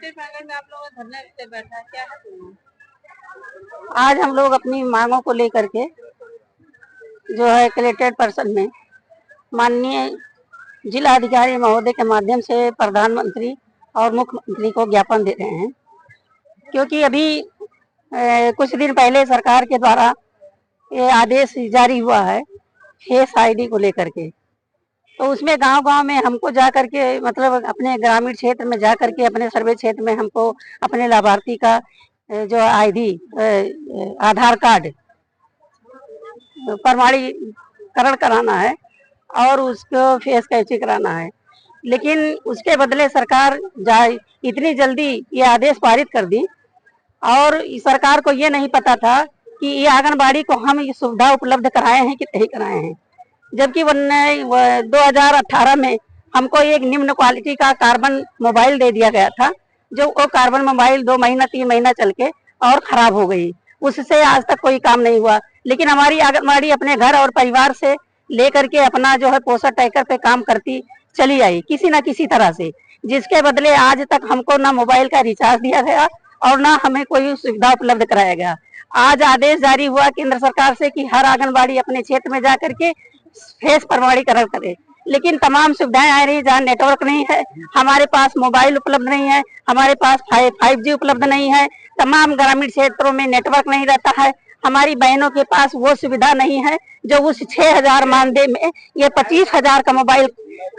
प्रांगण में आप लोग धरना पे बैठा है, क्या है? आज हम लोग अपनी मांगों को लेकर के जो है कलेक्टेड पर्सन में माननीय जिला अधिकारी महोदय के माध्यम से प्रधानमंत्री और मुख्यमंत्री को ज्ञापन दे रहे हैं, क्योंकि अभी कुछ दिन पहले सरकार के द्वारा ये आदेश जारी हुआ है फेस आईडी को लेकर के। तो उसमें गांव-गांव में हमको जा करके मतलब अपने ग्रामीण क्षेत्र में जा करके अपने सर्वे क्षेत्र में हमको अपने लाभार्थी का जो आईडी आधार कार्ड प्रमाणीकरण कराना है और उसको फेस कैप्चर कराना है। लेकिन उसके बदले सरकार इतनी जल्दी ये आदेश पारित कर दी और सरकार को ये नहीं पता था कि ये आंगनबाड़ी को हम ये सुविधा उपलब्ध कराए हैं कि नहीं कराए हैं। जबकि 2018 में हमको एक निम्न क्वालिटी का कार्बन मोबाइल दे दिया गया था, जो वो कार्बन मोबाइल 2 महीना 3 महीना चल के और खराब हो गई। उससे आज तक कोई काम नहीं हुआ। लेकिन हमारी आंगनबाड़ी अपने घर और परिवार से लेकर के अपना जो है पोषण टैंकर पे काम करती चली आई किसी न किसी तरह से, जिसके बदले आज तक हमको ना मोबाइल का रिचार्ज दिया गया और ना हमें कोई सुविधा उपलब्ध कराया गया। आज आदेश जारी हुआ केंद्र सरकार से कि हर आंगनबाड़ी अपने क्षेत्र में जा करके फेस प्रमाणीकरण करे, लेकिन तमाम सुविधाएं आ रही, जहाँ नेटवर्क नहीं है, हमारे पास मोबाइल उपलब्ध नहीं है, हमारे पास 5G उपलब्ध नहीं है, तमाम ग्रामीण क्षेत्रों में नेटवर्क नहीं रहता है। हमारी बहनों के पास वो सुविधा नहीं है जो उस 6000 मानदेय में ये 25,000 का मोबाइल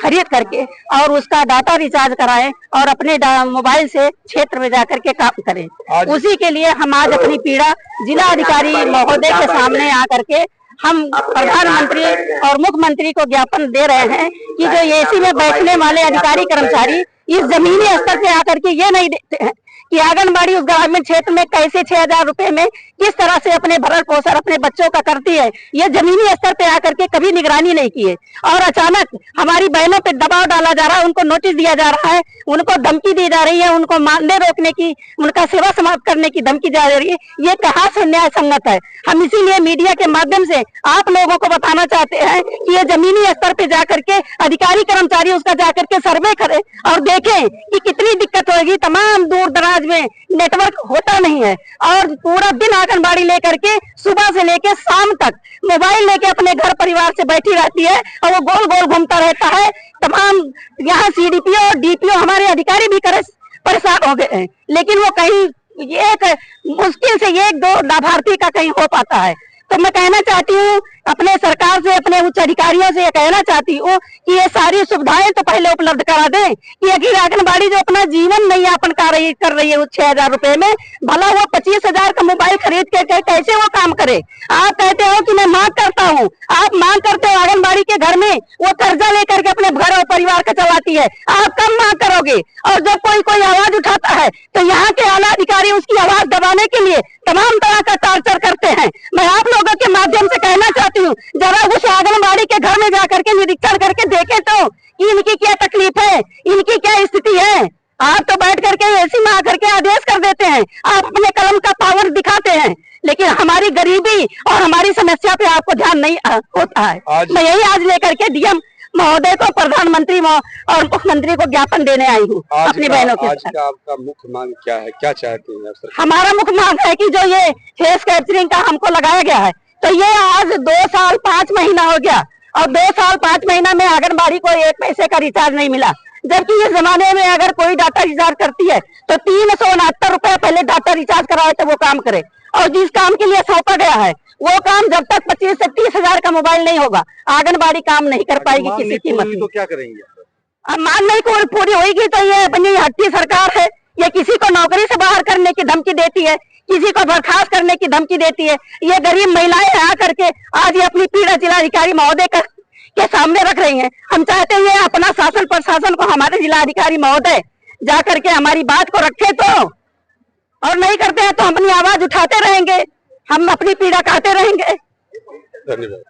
खरीद करके और उसका डाटा रिचार्ज कराएं और अपने मोबाइल से क्षेत्र में जाकर के काम करें। उसी के लिए हम आज अपनी पीड़ा जिला अधिकारी महोदय के सामने आकर के हम प्रधानमंत्री और मुख्यमंत्री को ज्ञापन दे रहे हैं कि जो एसी में बैठने वाले अधिकारी कर्मचारी इस जमीनी स्तर पे आकर के ये नहीं देखते हैं कि आंगनबाड़ी उस ग्रामीण क्षेत्र में कैसे 6000 रुपए में किस तरह से अपने भरण पोषण अपने बच्चों का करती है, ये जमीनी स्तर पे आकर के कभी निगरानी नहीं की है। और अचानक हमारी बहनों पे दबाव डाला जा रहा है, उनको नोटिस दिया जा रहा है, उनको धमकी दी जा रही है, उनको मानदेय रोकने की, उनका सेवा समाप्त करने की धमकी जा रही है। ये कहाँ से न्याय संगत है? हम इसीलिए मीडिया के माध्यम से आप लोगों को बताना चाहते हैं कि ये जमीनी स्तर पे जाकर के अधिकारी कर्मचारी उसका जाकर के सर्वे करे और देखें कि कितनी दिक्कत होगी। तमाम दूर दराज में नेटवर्क होता नहीं है और पूरा दिन आंगनबाड़ी लेकर के सुबह से लेकर शाम तक मोबाइल लेके अपने घर परिवार से बैठी रहती है और वो गोल गोल घूमता रहता है। तमाम यहाँ CDPO और DPO हमारे अधिकारी भी परेशान हो गए हैं, लेकिन वो कहीं एक मुश्किल से 1-2 लाभार्थी का कहीं हो पाता है। तो मैं कहना चाहती हूँ अपने सरकार से, अपने उच्च अधिकारियों से कहना चाहती हूँ कि ये सारी सुविधाएं तो पहले उपलब्ध करा दें कि अगर आंगनबाड़ी जो अपना जीवन नहीं यापन कर रही है उस 6000 रुपए में, भला वो 25,000 का मोबाइल खरीद के कैसे वो काम करे? आप कहते हो कि मैं मांग करता हूँ, आप मांग करते हो आंगनबाड़ी के घर में वो कर्जा लेकर के अपने घर और परिवार का चलाती है, आप कब मांग करोगे? और जब कोई आवाज उठाता है तो यहाँ के आला अधिकारी उसकी आवाज दबाने के लिए तमाम तरह का टार्चर करते हैं। मैं आप लोगों के माध्यम से कहना चाहती हूँ, जरा उस आंगनबाड़ी के घर में जाकर के निरीक्षण करके देखें तो कि इनकी क्या तकलीफ है, इनकी क्या स्थिति है। आप तो बैठ करके एसी में आकर के आदेश कर देते हैं, आप अपने कलम का पावर दिखाते हैं, लेकिन हमारी गरीबी और हमारी समस्या पे आपको ध्यान नहीं होता है। मैं यही आज लेकर के DM महोदय को, प्रधानमंत्री और मुख्यमंत्री को ज्ञापन देने आई हूँ अपनी बहनों के साथ। आपका मुख्य मांग क्या है, क्या चाहते हैं? हमारा मुख्य मांग है कि जो ये फेस कैप्चरिंग का हमको लगाया गया है, तो ये आज 2 साल 5 महीना हो गया और 2 साल 5 महीना में आंगनबाड़ी को 1 पैसे का रिचार्ज नहीं मिला। जबकि इस जमाने में अगर कोई डाटा रिचार्ज करती है तो 369 रुपए पहले डाटा रिचार्ज कराए तो वो काम करे, और जिस काम के लिए सौंपा गया है वो काम जब तक 25 से 30,000 का मोबाइल नहीं होगा आंगनबाड़ी काम नहीं कर पाएगी किसी कीमत में। तो क्या करेंगे? अब मांग नहीं पूरी होगी तो ये अपनी हट्टी सरकार है, ये किसी को नौकरी से बाहर करने की धमकी देती है, किसी को बर्खास्त करने की धमकी देती है। ये गरीब महिलाएं आकर के आज ये अपनी पीड़ा जिलाधिकारी महोदय के सामने रख रही हैं। हम चाहते हैं अपना शासन प्रशासन को हमारे जिलाधिकारी महोदय जाकर के हमारी बात को रखे तो, और नहीं करते हैं तो हम अपनी आवाज उठाते रहेंगे, हम अपनी पीड़ा कहते रहेंगे। धन्यवाद।